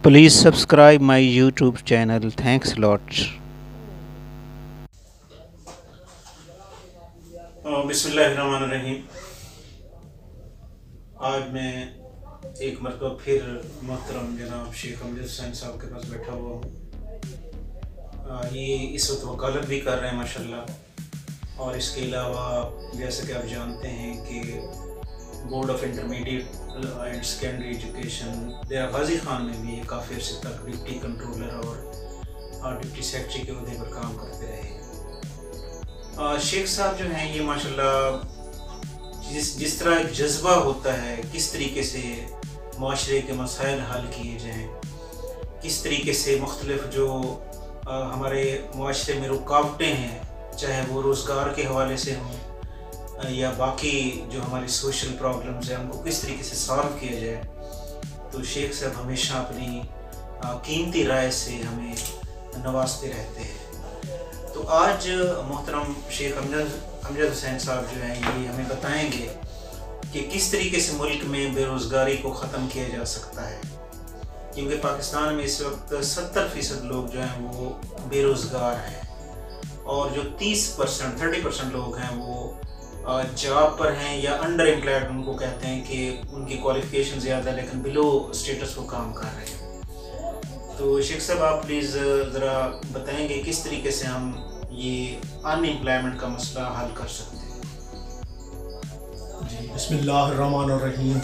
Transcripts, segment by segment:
Please subscribe my YouTube channel. Thanks a lot. बिस्मिल्लाहिर्रहमानिर्रहीम। आज मैं एक मरतबा फिर मोहतरम जनाब शेख अमजद हुसैन साहब के पास बैठा हुआ हूँ। ये इस वक्त वकालत भी कर रहे हैं माशाल्लाह, और इसके अलावा जैसे कि आप जानते हैं कि board of intermediate and secondary education देरा गाजी खान में भी काफ़ी अर्से तक डिप्टी कंट्रोलर और डिप्टी सेक्रेटरी के अहदे पर काम करते रहे हैं। शेख साहब जो हैं ये माशाल्लाह जिस तरह एक जज्बा होता है, किस तरीके से माशरे के मसाइल हल किए जाएँ, किस तरीके से मुख्तलिफ जो हमारे माशरे में रुकावटें हैं, चाहे वो रोज़गार के हवाले से हों या बाकी जो हमारी सोशल प्रॉब्लम्स हैं, उनको किस तरीके से सॉल्व किया जाए। तो शेख साहब हमेशा अपनी कीमती राय से हमें नवाजते रहते हैं। तो आज मोहतरम शेख अमजद हुसैन साहब जो हैं ये हमें बताएंगे कि किस तरीके से मुल्क में बेरोज़गारी को ख़त्म किया जा सकता है, क्योंकि पाकिस्तान में इस वक्त 70% लोग जो हैं वो बेरोज़गार हैं और जो 30% लोग हैं वो जॉब पर हैं या अंडर एम्प्लॉयड उनको कहते हैं कि उनकी क्वालिफिकेशन ज़्यादा है लेकिन बिलो स्टेटस वो काम कर रहे हैं। तो शेख साहब आप प्लीज़ ज़रा बताएंगे किस तरीके से हम ये अनएम्प्लॉयमेंट का मसला हल कर सकते हैं। जी, बिस्मिल्लाहिर्रहमानिर्रहीम।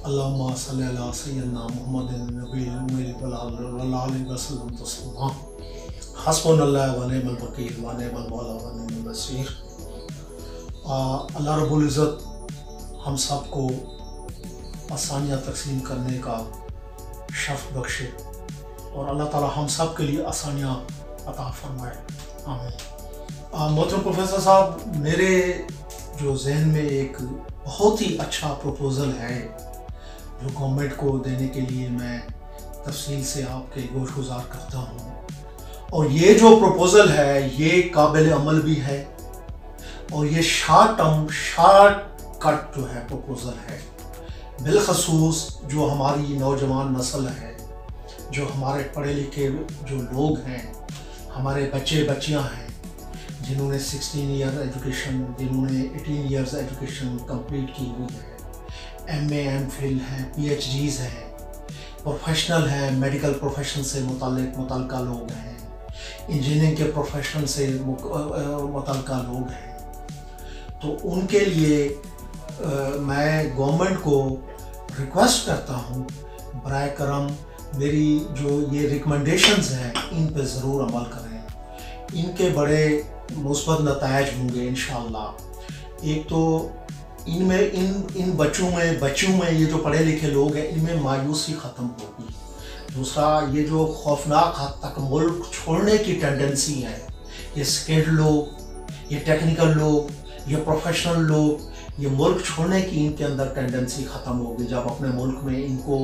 अल्लाहुम्मा सल्ली अला सय्यिदना मुहम्मदिन नबिय्यिल उम्मी व अला आलिहि वसल्लम तस्लीमा। हस्बुनल्लाहु व निअमल वकील व निअमल मौला व निअमल नसीर। अल्लाह रब्बुल इज़्ज़त हम सब को आसानियाँ तकसीम करने का शर्फ बख्शे और अल्लाह ताला हम सब के लिए आसानियाँ अता फरमाए, आमीन। मोहतरम प्रोफेसर साहब, मेरे जो जहन में एक बहुत ही अच्छा प्रपोज़ल है जो गवर्नमेंट को देने के लिए मैं तफसील से आपके गोशगुजार करता हूँ, और ये जो प्रपोज़ल है ये काबिल अमल भी है और ये शॉर्ट कट जो है प्रपोज़ल है। बिलखसूस जो हमारी नौजवान नस्ल है, जो हमारे पढ़े लिखे जो लोग हैं, हमारे बच्चे बच्चियां हैं जिन्होंने 16 ईयर एजुकेशन, जिन्होंने 18 ईयर्स एजुकेशन कंप्लीट की हुई है, MA MPhil हैं, PhDs हैं, प्रोफेशनल हैं, मेडिकल प्रोफेशन से मुतल्लिका लोग हैं, इंजीनियरिंग के प्रोफेशन से मुतल्लिका लोग हैं। तो उनके लिए मैं गवर्नमेंट को रिक्वेस्ट करता हूँ बराए करम मेरी जो ये रिकमेंडेशंस हैं इन पे ज़रूर अमल करें। इनके बड़े मुस्बत नतायज होंगे इंशाअल्लाह। एक तो इनमें इन बच्चों में ये जो पढ़े लिखे लोग हैं इनमें मायूसी ख़त्म होगी। दूसरा, ये जो खौफनाक हद तक मुल्क छोड़ने की टेंडेंसी है, ये स्किल्ड लोग, ये टेक्निकल लोग, ये प्रोफेशनल लोग, ये मुल्क छोड़ने की इनके अंदर टेंडेंसी ख़त्म होगी जब अपने मुल्क में इनको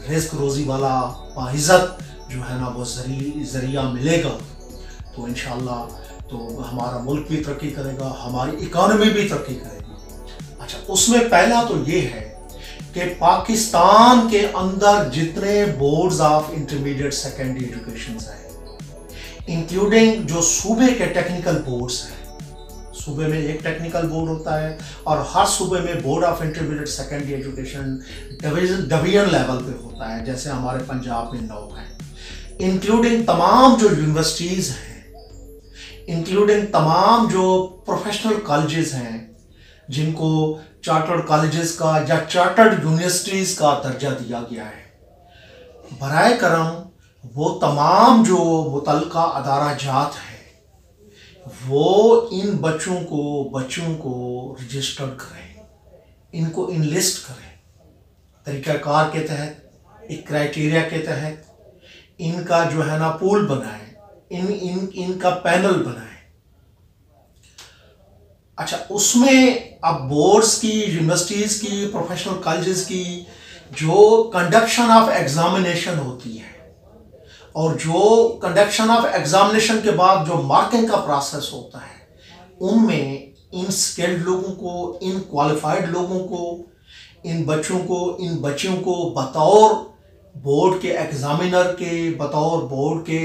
रिस्क रोज़ी वाला बाइज़्ज़त जो है ना वो ज़रिया मिलेगा तो इंशाअल्लाह तो हमारा मुल्क भी तरक्की करेगा, हमारी इकॉनमी भी तरक्की करेगी। अच्छा, उसमें पहला तो ये है कि पाकिस्तान के अंदर जितने boards of intermediate secondary education हैं, इंक्लूडिंग जो सूबे के टेक्निकल बोर्ड्स हैं, सूबे में एक टेक्निकल बोर्ड होता है और हर सूबे में board of intermediate secondary education division level पे होता है, जैसे हमारे पंजाब में 9 हैं, इंक्लूडिंग तमाम जो यूनिवर्सिटीज़ हैं, इंक्लूडिंग तमाम जो प्रोफेशनल कॉलेजेस हैं जिनको चार्टर्ड कॉलेजेस का या चार्टर्ड यूनिवर्सिटीज़ का दर्जा दिया गया है। बराए करम वो तमाम जो मुतल्लिका अदारा जात हैं वो इन बच्चों को रजिस्टर करें, इनको इनलिस्ट करें, तरीक़ाकार के तहत, एक क्राइटेरिया के तहत इनका जो है ना पूल बनाएं, इनका पैनल बनाएं। अच्छा, उसमें अब बोर्ड्स की, यूनिवर्सिटीज़ की, प्रोफेशनल कॉलेजेस की जो कंडक्शन ऑफ एग्जामिनेशन होती है और जो कंडक्शन ऑफ एग्जामिनेशन के बाद जो मार्किंग का प्रोसेस होता है, उनमें इन स्किल्ड लोगों को, इन क्वालिफाइड लोगों को, इन बच्चों को, इन बच्चियों को बतौर बोर्ड के एग्जामिनर के बतौर बोर्ड के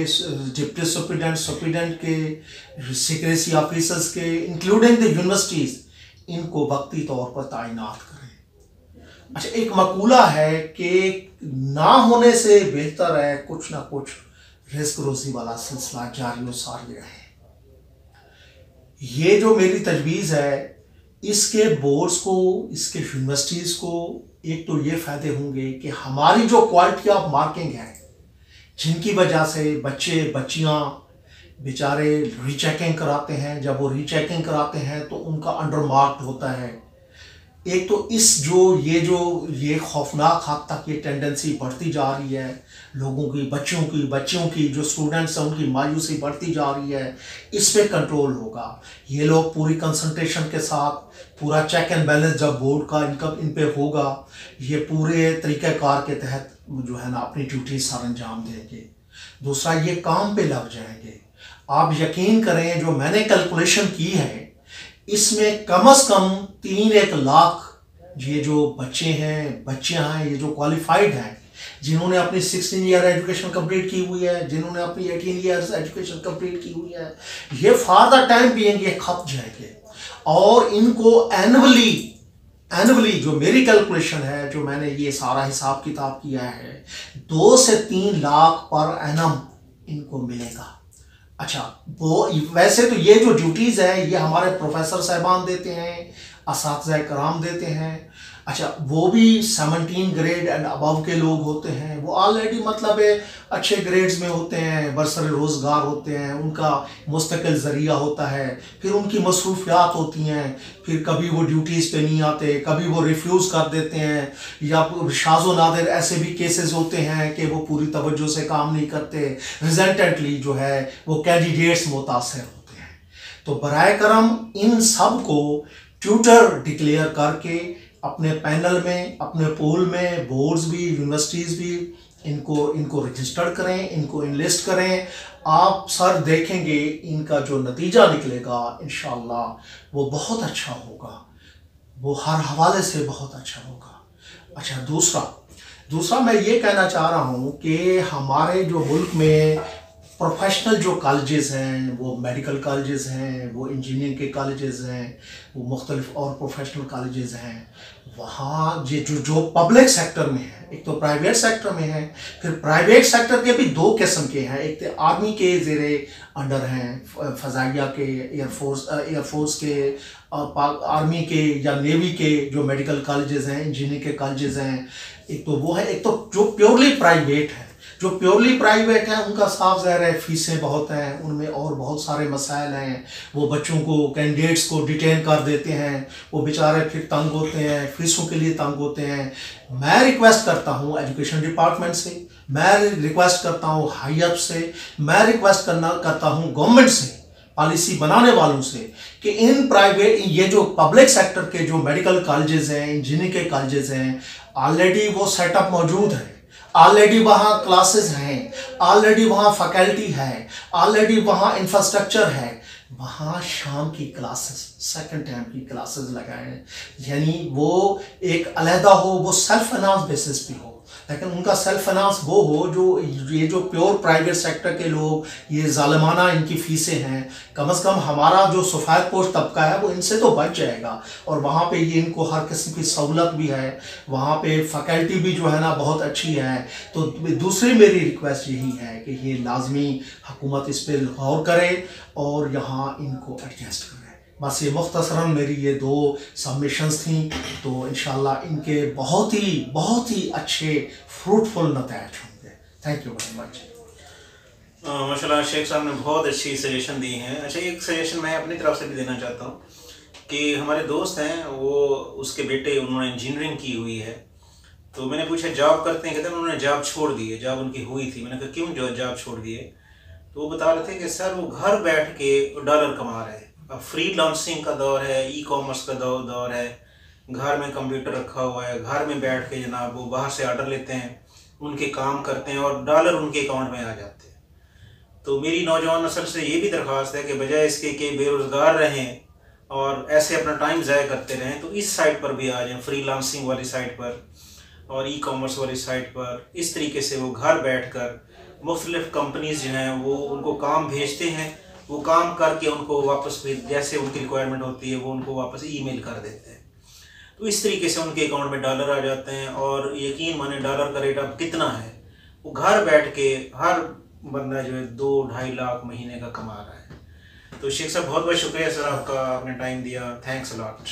डिप्टी सुप्रिटेंडेंट के सिक्रेसी ऑफिसर्स के इंक्लूडिंग द यूनिवर्सिटीज़, इनको वक्ती तौर पर तैनात करें। अच्छा, एक मकूला है कि ना होने से बेहतर है कुछ ना कुछ रिस्क रोजी वाला सिलसिला जारी और सारी रहे। ये जो मेरी तजवीज़ है, इसके बोर्ड्स को, इसके यूनिवर्सिटीज़ को एक तो ये फ़ायदे होंगे कि हमारी जो क्वालिटी ऑफ मार्किंग है, जिनकी वजह से बच्चे बच्चियां बेचारे रीचेकिंग कराते हैं, जब वो रीचेकिंग कराते हैं तो उनका अंडर मार्क्ड होता है। एक तो ये खौफनाक हद तक ये टेंडेंसी बढ़ती जा रही है, लोगों की बच्चियों की जो स्टूडेंट्स हैं उनकी मायूसी बढ़ती जा रही है। इस पे कंट्रोल होगा। ये लोग पूरी कंसंट्रेशन के साथ पूरा चेक एंड बैलेंस जब बोर्ड का इन पे होगा, ये पूरे तरीक़ाकार के तहत जो है ना अपनी ड्यूटी सर अंजाम देंगे। दूसरा, ये काम पे लग जाएंगे। आप यकीन करें, जो मैंने कैलकुलेशन की है, इसमें कम से कम 3-1 लाख ये जो बच्चे हैं, बच्चियां हैं, ये जो क्वालिफाइड हैं, जिन्होंने अपनी 16 ईयर एजुकेशन कंप्लीट की हुई है, जिन्होंने अपनी 18 ईयर्स एजुकेशन कंप्लीट की हुई है, ये फॉर द टाइम बीइंग ये खप जाएंगे। और इनको एनुअली जो मेरी कैलकुलेशन है, जो मैंने ये सारा हिसाब किताब किया है, 2 से 3 लाख पर एनम इनको मिलेगा। अच्छा, वो वैसे तो ये जो ड्यूटीज़ है ये हमारे प्रोफेसर साहबान देते हैं, असातिज़ा कराम देते हैं। अच्छा, वो भी 17 ग्रेड एंड अबव के लोग होते हैं, वो ऑलरेडी मतलब अच्छे ग्रेड्स में होते हैं, बरसर रोज़गार होते हैं, उनका मुस्तकिल ज़रिया होता है, फिर उनकी मसरूफियात होती हैं, फिर कभी वो ड्यूटीज़ पे नहीं आते, कभी वो रिफ्यूज़ कर देते हैं, या शाज़ो नादिर ऐसे भी केसेस होते हैं कि वो पूरी तवज्जो से काम नहीं करते, रिजेंटेंटली जो है वो कैंडिडेट्स मुतासर होते हैं। तो बराए करम इन सब को ट्यूटर डिक्लेयर करके अपने पैनल में, अपने पोल में, बोर्ड्स भी, यूनिवर्सिटीज़ भी इनको रजिस्टर करें, इनको इनलिस्ट करें। आप सर देखेंगे इनका जो नतीजा निकलेगा इंशाअल्लाह वो बहुत अच्छा होगा, वो हर हवाले से बहुत अच्छा होगा। अच्छा, दूसरा मैं ये कहना चाह रहा हूँ कि हमारे जो मुल्क में प्रोफेशनल जो कॉलेजेस हैं, वो मेडिकल कॉलेजेस हैं, वो इंजीनियरिंग के कॉलेजेस हैं, वो मुख्तलिफ और प्रोफेशनल कॉलेजेस हैं, वहाँ जो पब्लिक सेक्टर में है, एक तो प्राइवेट सेक्टर में है, फिर प्राइवेट सेक्टर के भी 2 किस्म के हैं। एक तो आर्मी के ज़ेरे अंडर हैं, फ़ज़ाइया के, एयरफोर्स के, आर्मी के या नेवी के जो मेडिकल कॉलेजेस हैं, इंजीनियरिंग के कॉलेजेस हैं। एक तो वो है, एक तो जो प्योरली प्राइवेट है। जो प्योरली प्राइवेट है उनका साफ ज़ाहिर है फीसें बहुत हैं, उनमें और बहुत सारे मसाइल हैं, वो बच्चों को, कैंडिडेट्स को डिटेन कर देते हैं, वो बेचारे फिर तंग होते हैं, फीसों के लिए तंग होते हैं। मैं रिक्वेस्ट करता हूँ एजुकेशन डिपार्टमेंट से, मैं रिक्वेस्ट करता हूँ हाई अप से, मैं रिक्वेस्ट करता हूँ गवर्नमेंट से, पॉलिसी बनाने वालों से, कि इन प्राइवेट, ये जो पब्लिक सेक्टर के जो मेडिकल कॉलेजेस हैं, इंजीनियरिंग के कॉलेजेस हैं, ऑलरेडी वो सेटअप मौजूद है, ऑलरेडी वहाँ क्लासेस हैं, ऑलरेडी वहाँ फैकल्टी है, ऑलरेडी वहाँ इंफ्रास्ट्रक्चर है, वहाँ शाम की क्लासेस, सेकंड टाइम की क्लासेस लगाएं, यानी वो एक अलहदा हो, वो सेल्फ फाइनेंस बेसिस पे हो, लेकिन उनका सेल्फ फाइनेंस वो हो जो ये जो प्योर प्राइवेट सेक्टर के लोग, ये जालिमाना इनकी फीसें हैं, कम से कम हमारा जो सफ़ेद पोश तबका है वो इनसे तो बच जाएगा। और वहाँ पे ये इनको हर किस्म की सहूलत भी है, वहाँ पे फैकल्टी भी जो है ना बहुत अच्छी है। तो दूसरी मेरी रिक्वेस्ट यही है कि ये लाजमी हुकूमत इस पर गौर करे और यहाँ इनको एडजस्ट करे। बस ये मुख्तसरन मेरी ये 2 सबमिशंस थी, तो इंशाल्लाह इनके बहुत ही अच्छे फ्रूटफुल नतीजे होंगे। Thank you very much. माशाल्लाह शेख साहब ने बहुत अच्छी सजेशन दी हैं। अच्छा, एक सजेशन मैं अपनी तरफ से भी देना चाहता हूँ कि हमारे दोस्त हैं, वो उसके बेटे, उन्होंने इंजीनियरिंग की हुई है, तो मैंने पूछा जॉब करते हैं, कहते हैं उन्होंने जॉब छोड़ दी है, जॉब उनकी हुई थी। मैंने कहा क्यों जॉब छोड़ दी है? तो वो बता रहे थे कि सर वो घर बैठ के डॉलर कमा रहे हैं, अब फ्रीलांसिंग का दौर है, ई-कॉमर्स का दौर है, घर में कंप्यूटर रखा हुआ है, घर में बैठ के जनाब वो बाहर से ऑर्डर लेते हैं, उनके काम करते हैं और डॉलर उनके अकाउंट में आ जाते हैं। तो मेरी नौजवान नस्ल से ये भी दरख्वास्त है कि बजाय इसके कि बेरोज़गार रहें और ऐसे अपना टाइम ज़ाया करते रहें, तो इस साइड पर भी आ जाएं, फ्रीलांसिंग वाली साइड पर। और ई कॉमर्स वाली साइट पर इस तरीके से वो घर बैठकर मुख्तलिफ कंपनीज जो हैं वो उनको काम भेजते हैं, वो काम करके उनको वापस फिर जैसे उनकी रिक्वायरमेंट होती है वो उनको वापस ईमेल कर देते हैं। तो इस तरीके से उनके अकाउंट में डॉलर आ जाते हैं। और यकीन माने डॉलर का रेट अब कितना है, वो घर बैठ के हर बंदा जो है 2-2.5 लाख महीने का कमा रहा है। तो शेख साहब बहुत बहुत शुक्रिया सर, आपका आपने टाइम दिया, थैंक्स अ लॉट।